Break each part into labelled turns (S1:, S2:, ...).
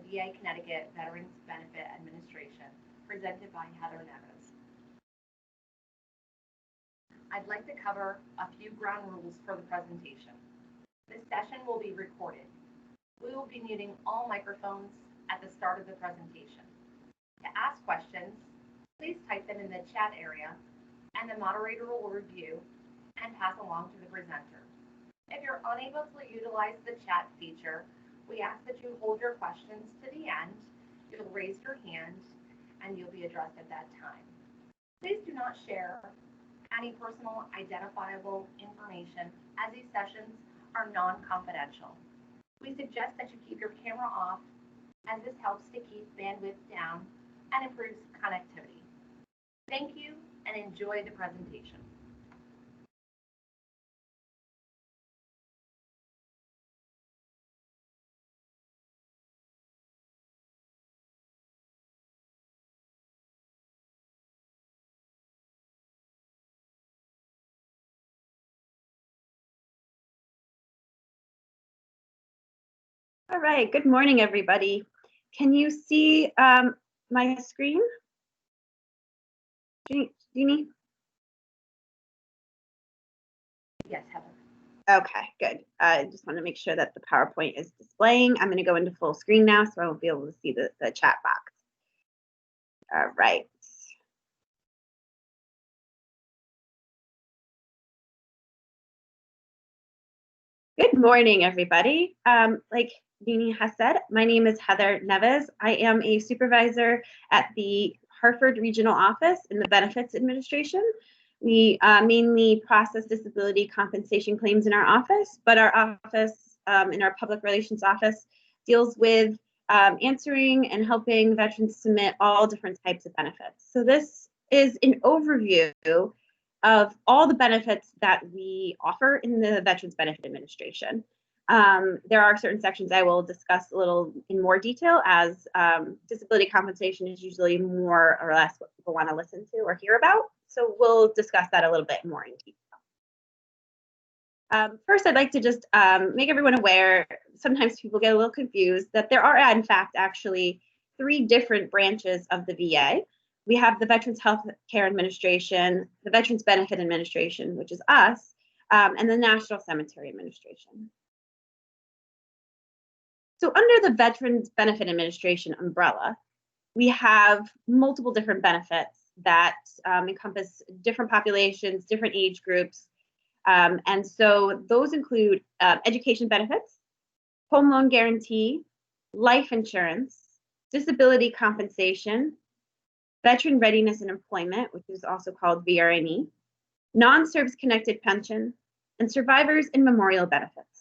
S1: the VA Connecticut Veterans Benefit Administration, presented by Heather Neves. I'd like to cover a few ground rules for the presentation. This session will be recorded. We will be muting all microphones at the start of the presentation. To ask questions, please type them in the chat area, and the moderator will review and pass along to the presenter. If you're unable to utilize the chat feature, we ask that you hold your questions to the end. You'll raise your hand and you'll be addressed at that time. Please do not share any personal identifiable information, as these sessions are non-confidential. We suggest that you keep your camera off, as this helps to keep bandwidth down and improves connectivity. Thank you and enjoy the presentation.
S2: All right, good morning, everybody. Can you see my screen? Jeannie?
S1: Yes, Heather.
S2: Okay, good. I just want to make sure that the PowerPoint is displaying. I'm going to go into full screen now, so I won't be able to see the chat box. All right. Good morning, everybody. Like Jeannie has said, my name is Heather Neves. I am a supervisor at the Hartford Regional Office in the Benefits Administration. We mainly process disability compensation claims in our office, but our office, in our public relations office, deals with answering and helping veterans submit all different types of benefits. So this is an overview of all the benefits that we offer in the Veterans Benefit Administration. There are certain sections I will discuss a little in more detail, as disability compensation is usually more or less what people want to listen to or hear about. So we'll discuss that a little bit more in detail. First, I'd like to just make everyone aware, sometimes people get a little confused, that there are in fact actually 3 different branches of the VA. We have the Veterans Health Care Administration, the Veterans Benefit Administration, which is us, and the National Cemetery Administration. So under the Veterans Benefit Administration umbrella, we have multiple different benefits that encompass different populations, different age groups. And so those include education benefits, home loan guarantee, life insurance, disability compensation, veteran readiness and employment, which is also called VRNE, non-service connected pension, and survivors and memorial benefits.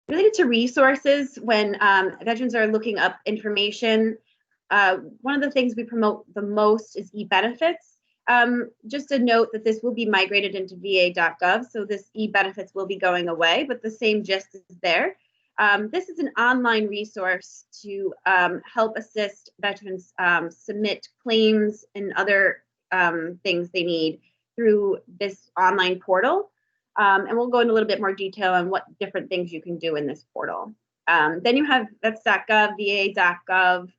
S2: Related to resources, when veterans are looking up information, one of the things we promote the most is e-benefits. Just a note that this will be migrated into va.gov, so this e-benefits will be going away, but the same gist is there. This is an online resource to help assist veterans submit claims and other things they need through this online portal. And we'll go into a little bit more detail on what different things you can do in this portal. Then you have that's.gov, va.gov.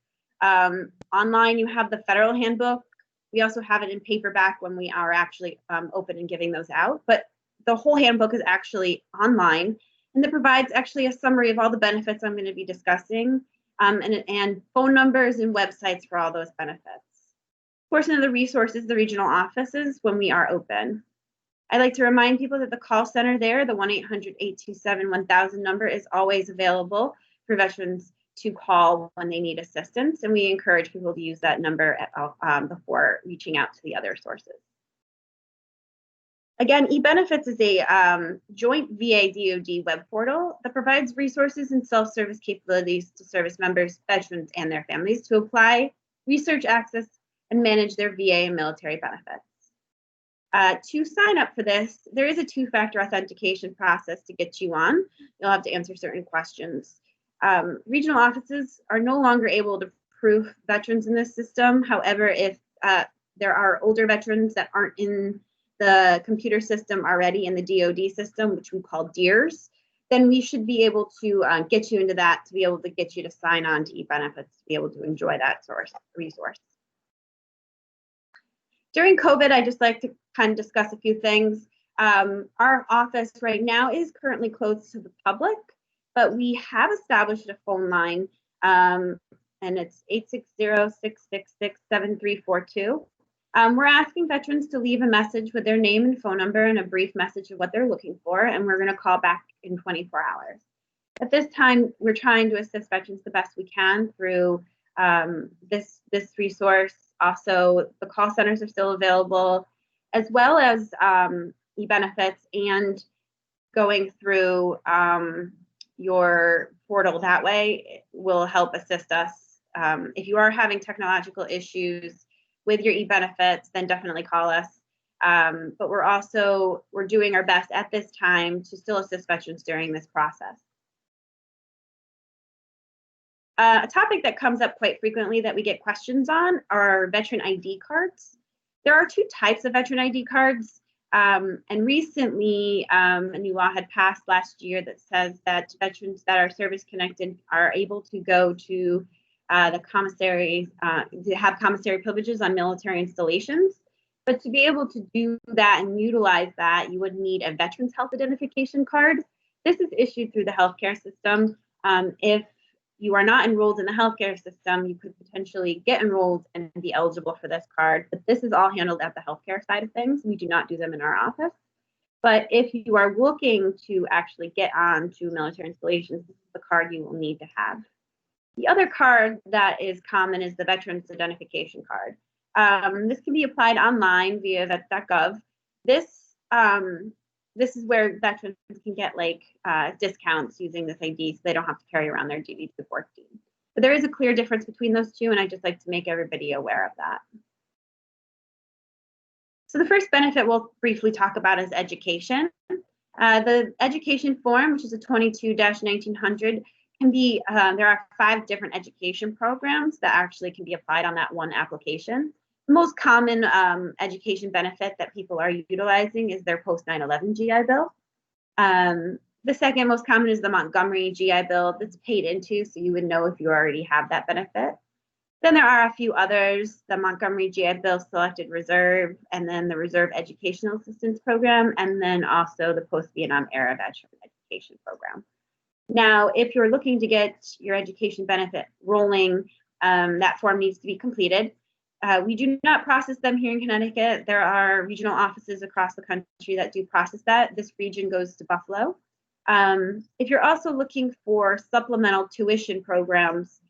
S2: Online, you have the federal handbook. We also have it in paperback when we are actually open and giving those out. But the whole handbook is actually online, and it provides actually a summary of all the benefits I'm going to be discussing, and phone numbers and websites for all those benefits. Portion of the resources, the regional offices, when we are open. I'd like to remind people that the call center there, the 1-800-827-1000 number, is always available for veterans to call when they need assistance, and we encourage people to use that number before reaching out to the other sources. Again, eBenefits is a joint VA-DoD web portal that provides resources and self-service capabilities to service members, veterans, and their families to apply, research, access, and manage their VA and military benefits. To sign up for this, there is a 2-factor authentication process to get you on. You'll have to answer certain questions. Regional offices are no longer able to proof veterans in this system. However, if there are older veterans that aren't in the computer system already in the DoD system, which we call DEERS, then we should be able to get you into that, to be able to get you to sign on to eBenefits, to be able to enjoy that resource. During COVID, I just like to kind of discuss a few things. Our office right now is currently closed to the public, but we have established a phone line, and it's 860-666-7342. We're asking veterans to leave a message with their name and phone number and a brief message of what they're looking for, and we're going to call back in 24 hours. At this time, we're trying to assist veterans the best we can through this resource. Also, the call centers are still available, as well as eBenefits, and going through your portal that way will help assist us. If you are having technological issues with your eBenefits, then definitely call us. But we're doing our best at this time to still assist veterans during this process. A topic that comes up quite frequently that we get questions on are veteran ID cards. There are two types of veteran ID cards, and recently a new law had passed last year that says that veterans that are service connected are able to go to the commissary, to have commissary privileges on military installations. But to be able to do that and utilize that, you would need a Veterans Health Identification Card. This is issued through the healthcare system. If you are not enrolled in the healthcare system, you could potentially get enrolled and be eligible for this card. But this is all handled at the healthcare side of things. We do not do them in our office. But if you are looking to actually get on to military installations, this is the card you will need to have. The other card that is common is the Veterans Identification Card. This can be applied online via vet.gov. This is where veterans can get like discounts using this ID, so they don't have to carry around their DD-214. But there is a clear difference between those two, and I'd just like to make everybody aware of that. So the first benefit we'll briefly talk about is education. The education form, which is a 22-1900, can be, there are 5 different education programs that actually can be applied on that one application. The most common education benefit that people are utilizing is their post 9/11 GI Bill. The second most common is the Montgomery GI Bill that's paid into, so you would know if you already have that benefit. Then there are a few others, the Montgomery GI Bill Selected Reserve, and then the Reserve Educational Assistance Program, and then also the Post-Vietnam Era Veteran Education Program. Now, if you're looking to get your education benefit rolling, that form needs to be completed. We do not process them here in Connecticut. There are regional offices across the country that do process that. This region goes to Buffalo. If you're also looking for supplemental tuition programs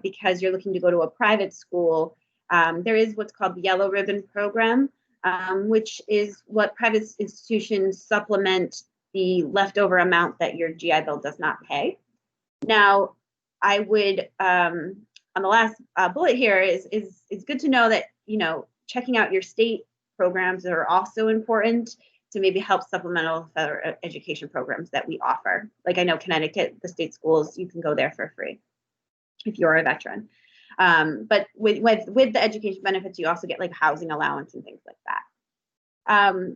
S2: because you're looking to go to a private school, there is what's called the Yellow Ribbon Program, which is what private institutions supplement the leftover amount that your GI Bill does not pay. Now, I would, on the last bullet here is it's good to know that, you know, checking out your state programs are also important to maybe help supplemental federal education programs that we offer. Like I know Connecticut, the state schools, you can go there for free if you're a veteran. But with the education benefits, you also get like housing allowance and things like that.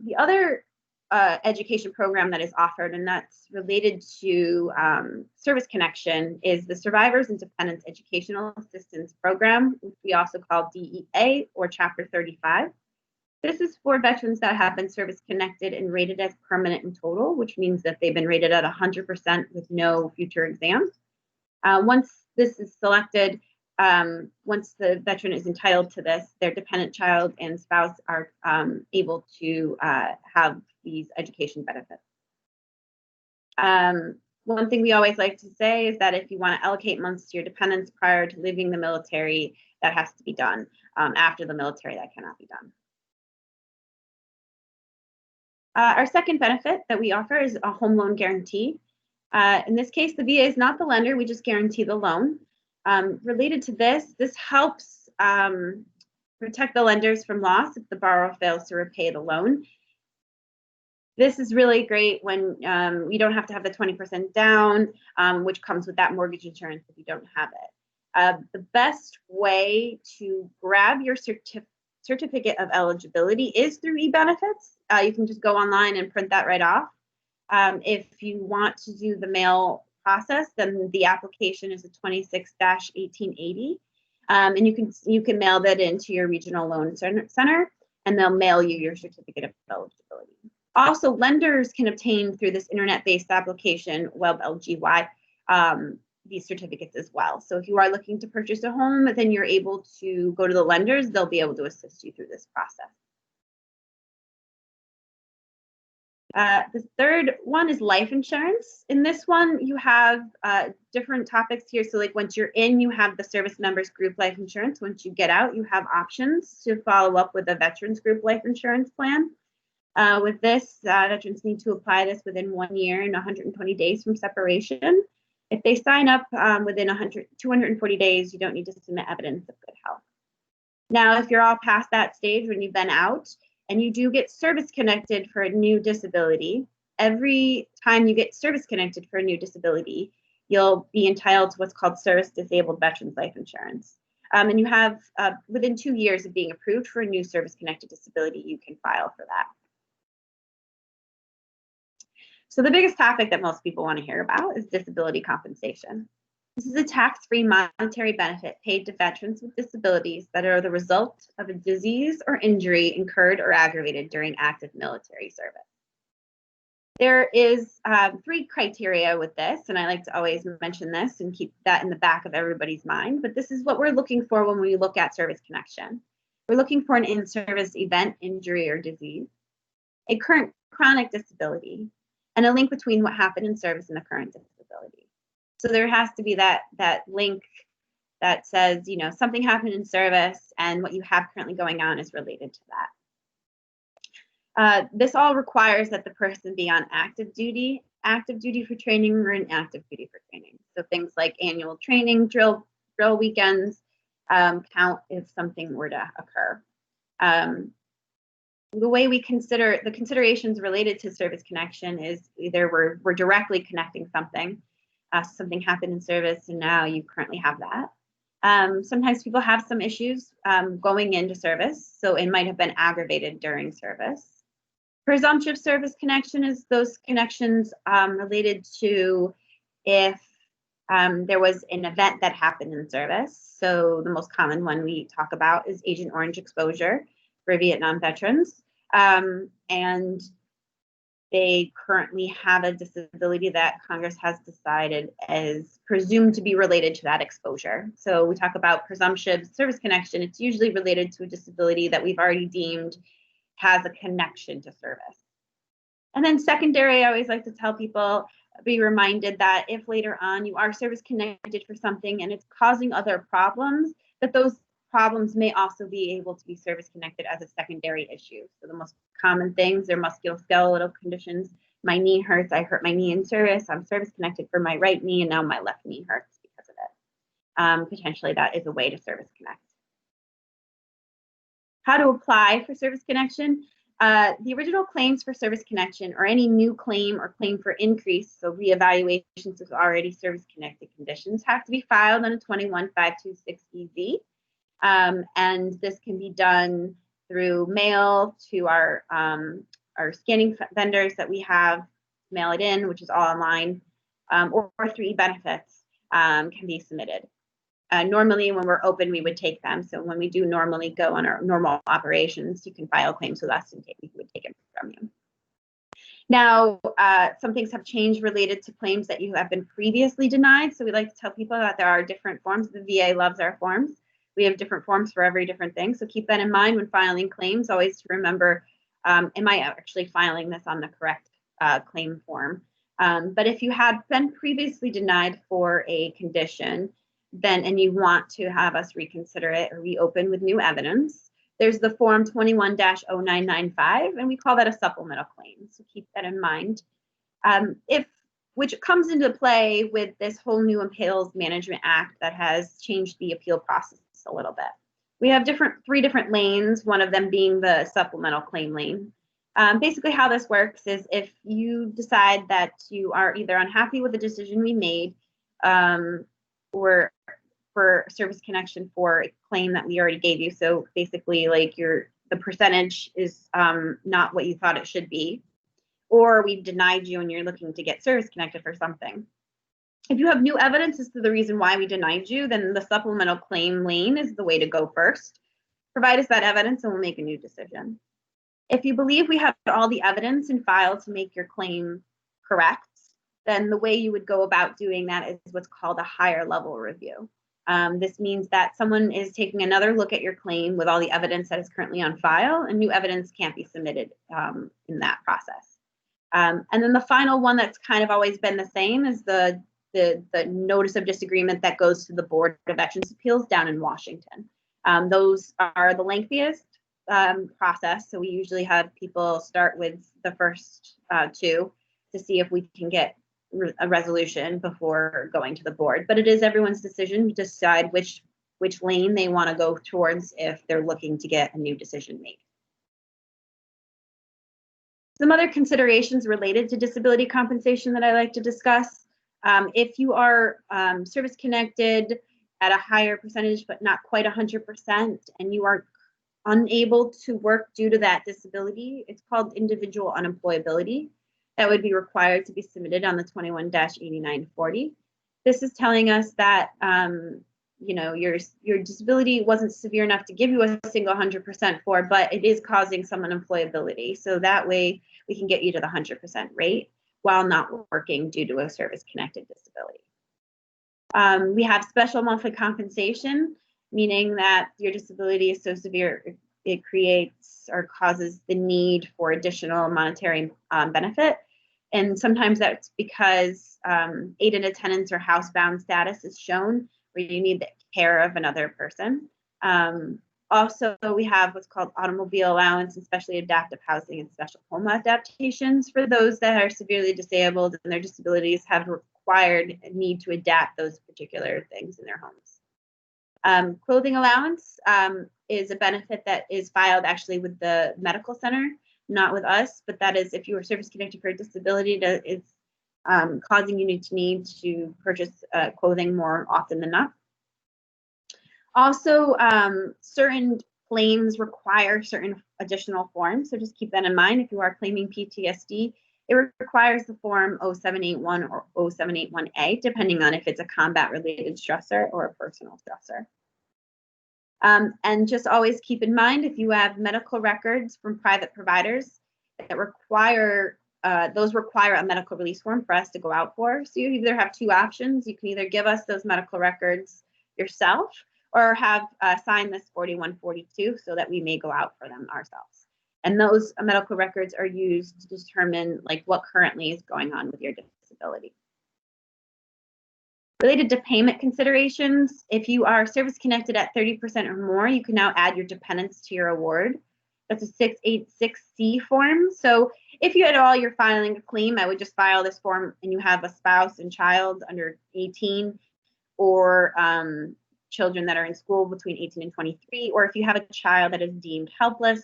S2: The other education program that is offered, and that's related to Service Connection, is the Survivors and Dependents Educational Assistance Program, which we also call DEA or Chapter 35. This is for veterans that have been service connected and rated as permanent in total, which means that they've been rated at 100% with no future exams. Once this is selected, once the veteran is entitled to this, their dependent child and spouse are able to have these education benefits. One thing we always like to say is that if you want to allocate months to your dependents prior to leaving the military, that has to be done. After the military, that cannot be done. Our second benefit that we offer is a home loan guarantee. In this case, the VA is not the lender, we just guarantee the loan. Related to this helps protect the lenders from loss if the borrower fails to repay the loan. This is really great when you don't have to have the 20% down, which comes with that mortgage insurance if you don't have it. The best way to grab your certificate of eligibility is through eBenefits. You can just go online and print that right off. If you want to do the mail process, then the application is a 26-1880. And you can mail that into your regional loan center, and they'll mail you your certificate of eligibility. Also, lenders can obtain through this internet-based application, WebLGY, these certificates as well. So if you are looking to purchase a home, then you're able to go to the lenders. They'll be able to assist you through this process. The third one is life insurance. In this one, you have different topics here. So like once you're in, you have the service members group life insurance. Once you get out, you have options to follow up with a veterans group life insurance plan. With this, veterans need to apply this within 1 year and 120 days from separation. If they sign up within 240 days, you don't need to submit evidence of good health. Now, if you're all past that stage when you've been out and you do get service connected for a new disability, every time you get service connected for a new disability, you'll be entitled to what's called service disabled veterans life insurance. And you have, within 2 years of being approved for a new service connected disability, you can file for that. So the biggest topic that most people want to hear about is disability compensation. This is a tax-free monetary benefit paid to veterans with disabilities that are the result of a disease or injury incurred or aggravated during active military service. There is 3 criteria with this, and I like to always mention this and keep that in the back of everybody's mind, but this is what we're looking for when we look at service connection. We're looking for an in-service event, injury, or disease, a current chronic disability, and a link between what happened in service and the current disability. So there has to be that link that says, you know, something happened in service and what you have currently going on is related to that. This all requires that the person be on active duty for training or inactive duty for training. So things like annual training, drill weekends count if something were to occur. The way we consider the considerations related to service connection is either we're directly connecting something, something happened in service and now you currently have that. Sometimes people have some issues going into service, so it might have been aggravated during service. Presumptive service connection is those connections related to if there was an event that happened in service. So the most common one we talk about is Agent Orange exposure for Vietnam veterans, and they currently have a disability that Congress has decided is presumed to be related to that exposure. So we talk about presumptive service connection. It's usually related to a disability that we've already deemed has a connection to service. And then secondary, I always like to tell people, be reminded that if later on you are service connected for something and it's causing other problems, that those problems may also be able to be service connected as a secondary issue. So the most common things are musculoskeletal conditions. My knee hurts, I hurt my knee in service, I'm service connected for my right knee and now my left knee hurts because of it. Potentially that is a way to service connect. How to apply for service connection. The original claims for service connection or any new claim or claim for increase, so reevaluations of already service connected conditions, have to be filed on a 21526 EZ. And this can be done through mail to our scanning vendors that we have, mail it in, which is all online, or through e-benefits can be submitted. Normally when we're open, we would take them. So when we do normally go on our normal operations, you can file claims with us and we would take it from you. Now, some things have changed related to claims that you have been previously denied. So we like to tell people that there are different forms. The VA loves our forms. We have different forms for every different thing. So keep that in mind when filing claims, always to remember, am I actually filing this on the correct claim form? But if you had been previously denied for a condition, then and you want to have us reconsider it or reopen with new evidence, there's the form 21-0995, and we call that a supplemental claim. So keep that in mind. Which comes into play with this whole new Appeals Management Act that has changed the appeal process a little bit. We have 3 different lanes, one of them being the supplemental claim lane. Basically how this works is if you decide that you are either unhappy with the decision we made or for service connection for a claim that we already gave you. So basically like the percentage is not what you thought it should be, or we denied you and you're looking to get service connected for something. If you have new evidence as to the reason why we denied you, then the supplemental claim lane is the way to go first. Provide us that evidence and we'll make a new decision. If you believe we have all the evidence in file to make your claim correct, then the way you would go about doing that is what's called a higher level review. This means that someone is taking another look at your claim with all the evidence that is currently on file, and new evidence can't be submitted in that process. And then the final one that's kind of always been the same is the notice of disagreement that goes to the Board of Veterans Appeals down in Washington. Those are the lengthiest process, so we usually have people start with the first two to see if we can get a resolution before going to the board. But it is everyone's decision to decide which lane they want to go towards if they're looking to get a new decision made. Some other considerations related to disability compensation that I like to discuss. If you are service connected at a higher percentage, but not quite 100%, and you are unable to work due to that disability, it's called individual unemployability. That would be required to be submitted on the 21-8940. This is telling us that your disability wasn't severe enough to give you a single 100% for, but it is causing some unemployability. So that way we can get you to the 100% rate while not working due to a service-connected disability. We have special monthly compensation, meaning that your disability is so severe it creates or causes the need for additional monetary benefit. And sometimes that's because aid and attendance or housebound status is shown where you need the care of another person. Also, we have what's called automobile allowance and specially adaptive housing and special home adaptations for those that are severely disabled and their disabilities have required a need to adapt those particular things in their homes. Clothing allowance is a benefit that is filed actually with the medical center, not with us, but that is if you are service connected for a disability that is causing you to need to purchase clothing more often than not. Also, certain claims require certain additional forms, so just keep that in mind. If you are claiming PTSD, it requires the form 0781 or 0781A, depending on if it's a combat-related stressor or a personal stressor. And just always keep in mind, if you have medical records from private providers that require, those require a medical release form for us to go out for. So you either have two options. You can either give us those medical records yourself or have sign this 4142 so that we may go out for them ourselves. And those medical records are used to determine like what currently is going on with your disability. Related to payment considerations, if you are service connected at 30% or more, you can now add your dependents to your award. That's a 686C form. So if you at all you're filing a claim, I would just file this form and you have a spouse and child under 18 or children that are in school between 18 and 23, or if you have a child that is deemed helpless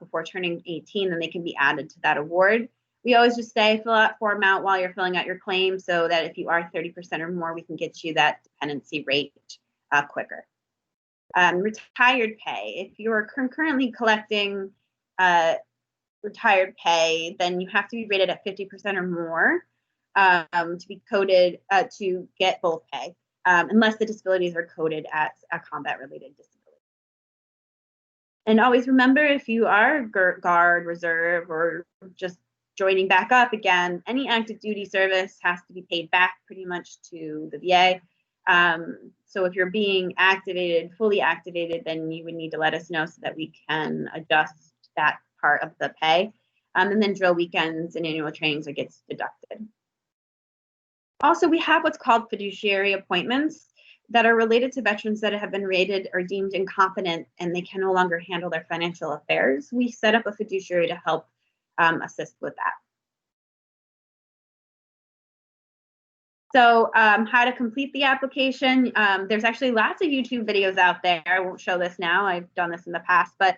S2: before turning 18, then they can be added to that award. We always just say fill that form out while you're filling out your claim so that if you are 30% or more, we can get you that dependency rate quicker. Retired pay. If you're currently collecting retired pay, then you have to be rated at 50% or more to be coded to get both pay, unless the disabilities are coded as a combat-related disability. And always remember, if you are guard, reserve, or just joining back up again, any active duty service has to be paid back pretty much to the VA. So if you're being activated, fully activated, then you would need to let us know so that we can adjust that part of the pay. And then drill weekends and annual trainings are gets deducted. Also, we have what's called fiduciary appointments that are related to veterans that have been rated or deemed incompetent and they can no longer handle their financial affairs. We set up a fiduciary to help assist with that. So how to complete the application. There's actually lots of YouTube videos out there. I won't show this now. I've done this in the past, but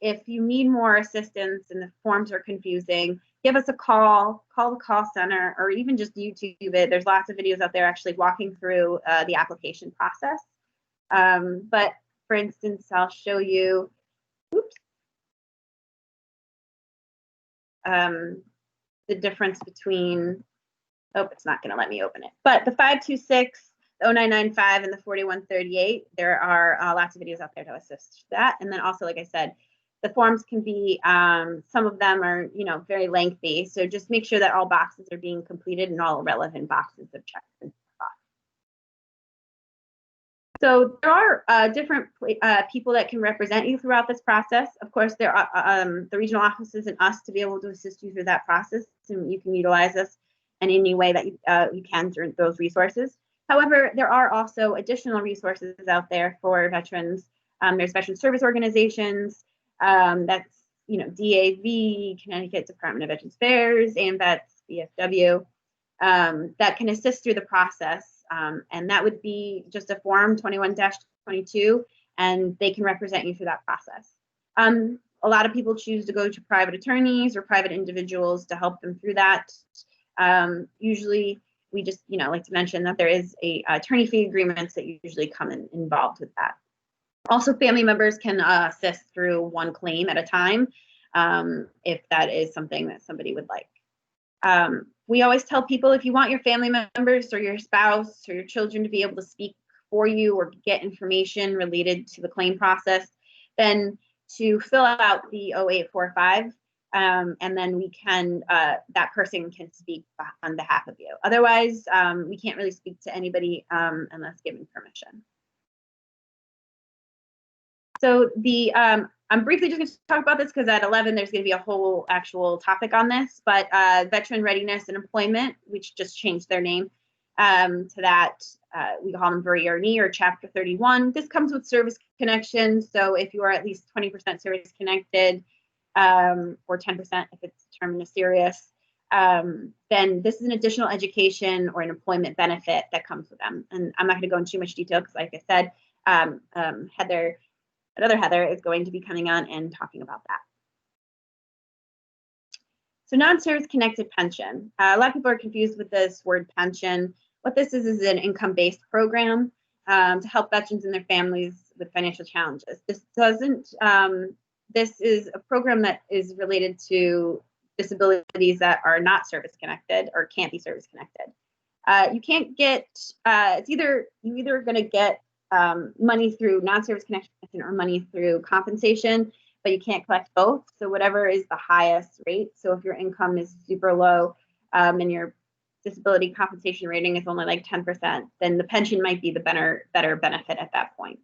S2: if you need more assistance and the forms are confusing, give us a call the call center, or even just YouTube it. There's lots of videos out there actually walking through the application process. But for instance, I'll show you, oops. the difference between, oh, it's not going to let me open it, but the 526, the 0995, and the 4138, there are lots of videos out there to assist that. And then also, like I said, the forms can be, some of them are, very lengthy. So just make sure that all boxes are being completed and all relevant boxes are checked. So there are different people that can represent you throughout this process. Of course, there are the regional offices and us to be able to assist you through that process, and you can utilize us in any way that you can through those resources. However, there are also additional resources out there for veterans. There's veteran service organizations, that's DAV, Connecticut Department of Veterans Affairs, and Vets, VFW, that can assist through the process. And that would be just a form 21-22, and they can represent you through that process. A lot of people choose to go to private attorneys or private individuals to help them through that. Usually we just, like to mention that there is a attorney fee agreements that usually come involved with that. Also, family members can assist through one claim at a time, if that is something that somebody would like. We always tell people, if you want your family members or your spouse or your children to be able to speak for you or get information related to the claim process, then to fill out the 0845, and then we can, that person can speak on behalf of you. Otherwise, we can't really speak to anybody unless given permission. So I'm briefly just going to talk about this because at 11 there's going to be a whole actual topic on this, but Veteran Readiness and Employment, which just changed their name to that. We call them VRE or Chapter 31. This comes with service connection. So if you are at least 20% service connected, or 10% if it's termed NonSerious, then this is an additional education or an employment benefit that comes with them. And I'm not going to go into too much detail because, like I said, another Heather is going to be coming on and talking about that. So non-service connected pension. A lot of people are confused with this word pension. What this is an income-based program to help veterans and their families with financial challenges. This is a program that is related to disabilities that are not service connected or can't be service connected. You can't get, you're either going to get money through non-service connection or money through compensation, but you can't collect both. So whatever is the highest rate. So if your income is super low and your disability compensation rating is only like 10%, then the pension might be the better benefit at that point.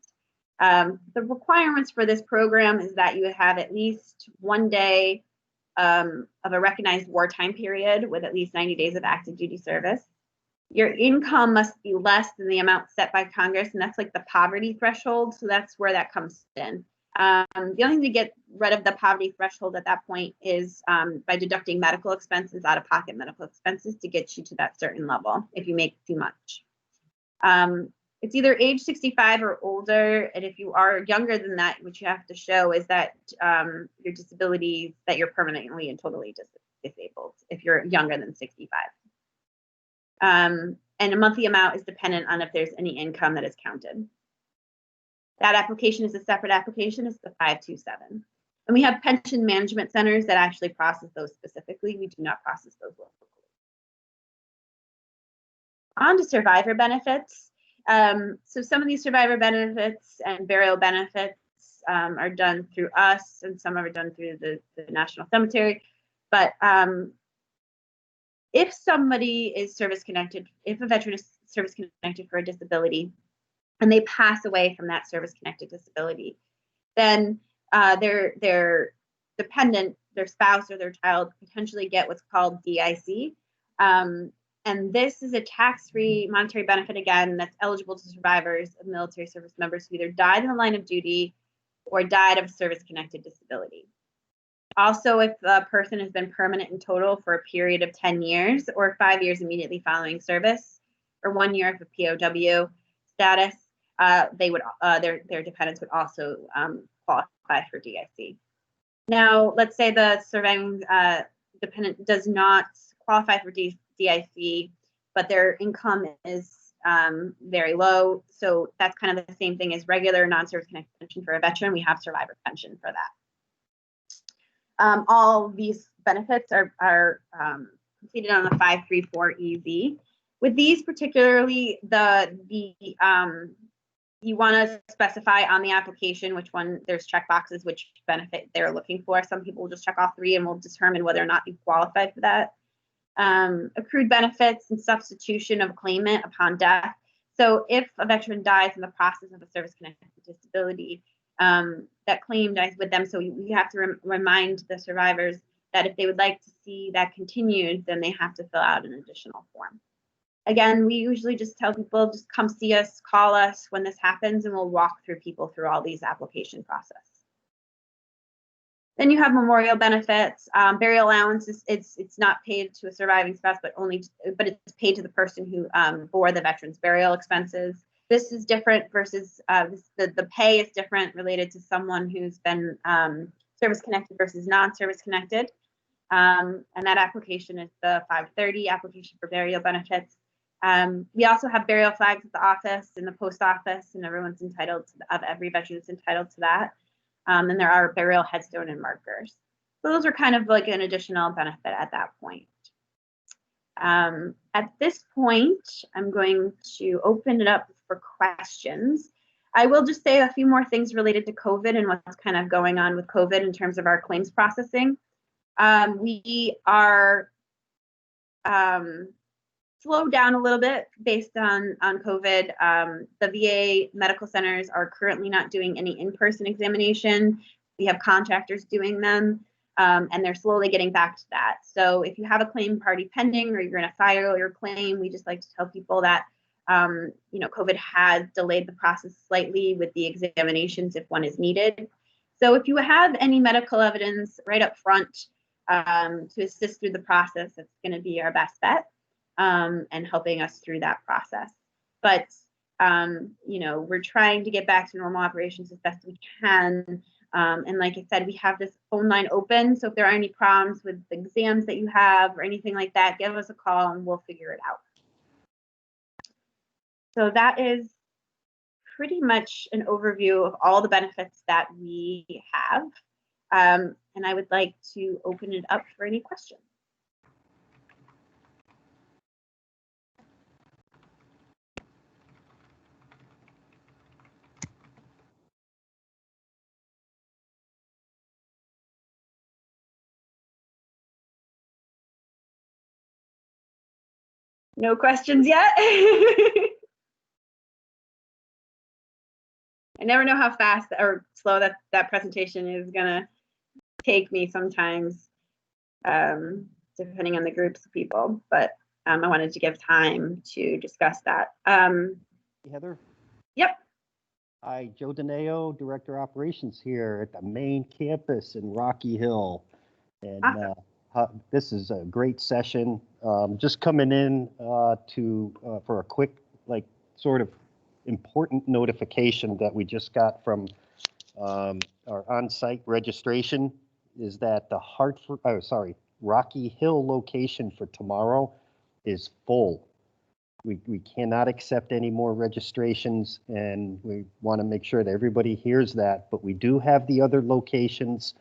S2: The requirements for this program is that you have at least 1 day of a recognized wartime period with at least 90 days of active duty service. Your income must be less than the amount set by Congress, and that's like the poverty threshold. So that's where that comes in. The only thing to get rid of the poverty threshold at that point is by deducting medical expenses, out-of-pocket medical expenses, to get you to that certain level if you make too much. It's either age 65 or older, and if you are younger than that, what you have to show is that your disability, that you're permanently and totally disabled if you're younger than 65. And a monthly amount is dependent on if there's any income that is counted. That application is a separate application. It's the 527. And we have pension management centers that actually process those specifically. We do not process those locally. On to survivor benefits. So some of these survivor benefits and burial benefits are done through us, and some are done through the National Cemetery. But if somebody is service connected, if a veteran is service connected for a disability and they pass away from that service connected disability, then their dependent, their spouse or their child potentially get what's called DIC. And this is a tax-free monetary benefit, again, that's eligible to survivors of military service members who either died in the line of duty or died of a service-connected disability. Also, if a person has been permanent in total for a period of 10 years or 5 years immediately following service, or 1 year of a POW status, they would their dependents would also qualify for DIC. Now, let's say the surviving dependent does not qualify for DIC, but their income is very low. So that's kind of the same thing as regular non-service connected pension for a veteran. We have survivor pension for that. all these benefits are completed on the 534 EZ. With these particularly, you want to specify on the application which one, there's check boxes, which benefit they're looking for. Some people will just check all three and will determine whether or not you qualify for that. Accrued benefits and substitution of claimant upon death. So if a veteran dies in the process of a service-connected disability, that claim dies with them. So we have to remind the survivors that if they would like to see that continued, then they have to fill out an additional form. Again, we usually just tell people, just come see us, call us when this happens, and we'll walk through people through all these application process. Then you have memorial benefits. Burial allowance it's not paid to a surviving spouse, but it's paid to the person who bore the veteran's burial expenses. This is different versus the pay is different related to someone who's been service connected versus non-service connected. And that application is the 530 application for burial benefits. We also have burial flags at the office, in the post office, and everyone's entitled to every veteran is entitled to that. And there are burial headstone and markers. So those are kind of like an additional benefit at that point. At this point, I'm going to open it up for questions. I will just say a few more things related to COVID and what's kind of going on with COVID in terms of our claims processing. We are slowed down a little bit based on COVID. The VA medical centers are currently not doing any in-person examination. We have contractors doing them, and they're slowly getting back to that. So if you have a claim party pending or you're going to file your claim, we just like to tell people that COVID has delayed the process slightly with the examinations if one is needed. So if you have any medical evidence right up front to assist through the process, it's going to be our best bet. And helping us through that process. But, we're trying to get back to normal operations as best we can. And like I said, we have this phone line open. So if there are any problems with the exams that you have or anything like that, give us a call and we'll figure it out. So that is pretty much an overview of all the benefits that we have. And I would like to open it up for any questions. No questions yet? I never know how fast or slow that presentation is gonna take me sometimes, depending on the groups of people, but I wanted to give time to discuss that.
S3: Heather?
S2: Yep.
S3: Hi, Joe Dineo, Director of Operations here at the main campus in Rocky Hill. And
S2: awesome.
S3: This is a great session. Just coming in for a quick, sort of important notification that we just got from our on-site registration is that the Rocky Hill location for tomorrow is full. We cannot accept any more registrations, and we want to make sure that everybody hears that. But we do have the other locations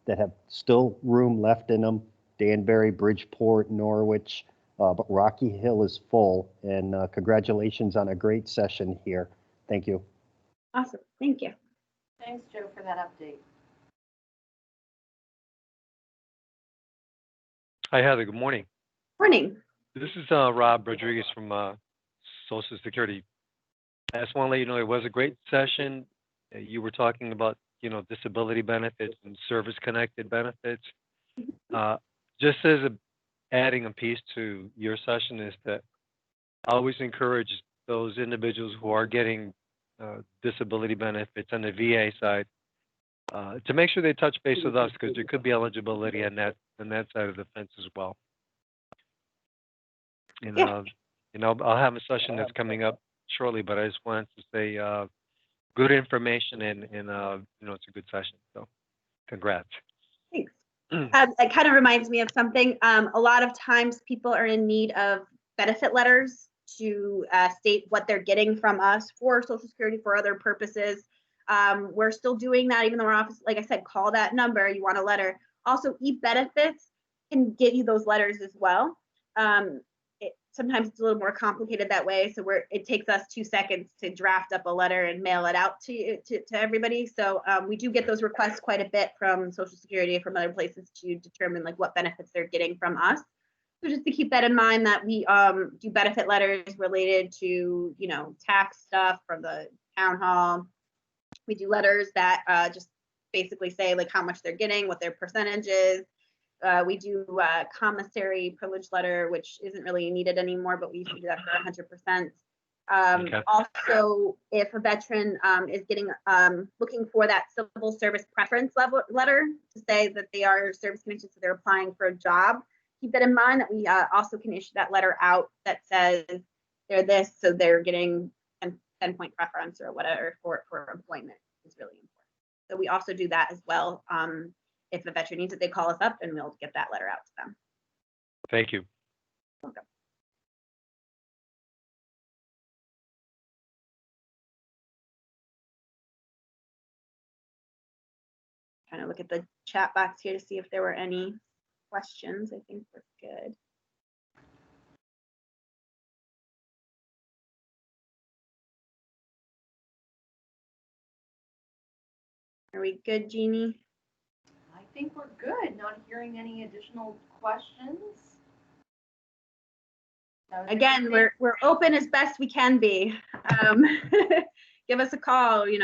S3: that have still room left in them: Danbury, Bridgeport, Norwich, but Rocky Hill is full. And congratulations on a great session here. Thank you.
S2: Awesome. Thank you.
S1: Thanks, Joe, for that update.
S4: Hi, Heather. Good morning.
S2: Morning.
S4: This is Rob Rodriguez from Social Security. I just want to let you know it was a great session. You were talking about, disability benefits and service-connected benefits. Just as adding a piece to your session is that I always encourage those individuals who are getting disability benefits on the VA side to make sure they touch base with us, because there could be eligibility on that side of the fence as well. And I'll have a session that's coming up shortly, but I just wanted to say good information and it's a good session. So congrats.
S2: Thanks. It kind of reminds me of something. A lot of times people are in need of benefit letters to state what they're getting from us for Social Security, for other purposes. We're still doing that, even though our office, like I said, call that number. You want a letter. Also, e-benefits can give you those letters as well. Sometimes it's a little more complicated that way. So it takes us 2 seconds to draft up a letter and mail it out to everybody. So we do get those requests quite a bit from Social Security, from other places, to determine like what benefits they're getting from us. So just to keep that in mind, that we do benefit letters related to, tax stuff from the town hall. We do letters that just basically say like how much they're getting, what their percentage is. We do a commissary privilege letter, which isn't really needed anymore, but we used to do that for 100%.
S4: Okay.
S2: Also, if a veteran is getting looking for that civil service preference letter to say that they are service connected, so they're applying for a job, keep that in mind, that we also can issue that letter out that says they're this, so they're getting 10-point preference or whatever for employment is really important. So we also do that as well. If a veteran needs it, they call us up and we'll get that letter out to them.
S4: Thank you.
S2: Welcome. Trying to look at the chat box here to see if there were any questions. I think we're good. Are we good, Jeannie?
S1: I think we're good. Not hearing any additional questions.
S2: Again, we're open as best we can be. Give us a call. We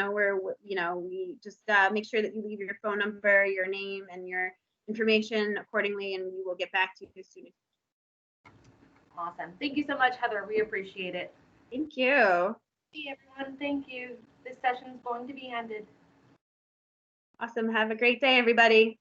S2: just make sure that you leave your phone number, your name, and your information accordingly, and we will get back to you as soon as.
S1: Awesome. Thank you so much, Heather. We appreciate it.
S2: Thank you.
S1: Hey, everyone. Thank you. This session is going to be ended.
S2: Awesome. Have a great day, everybody.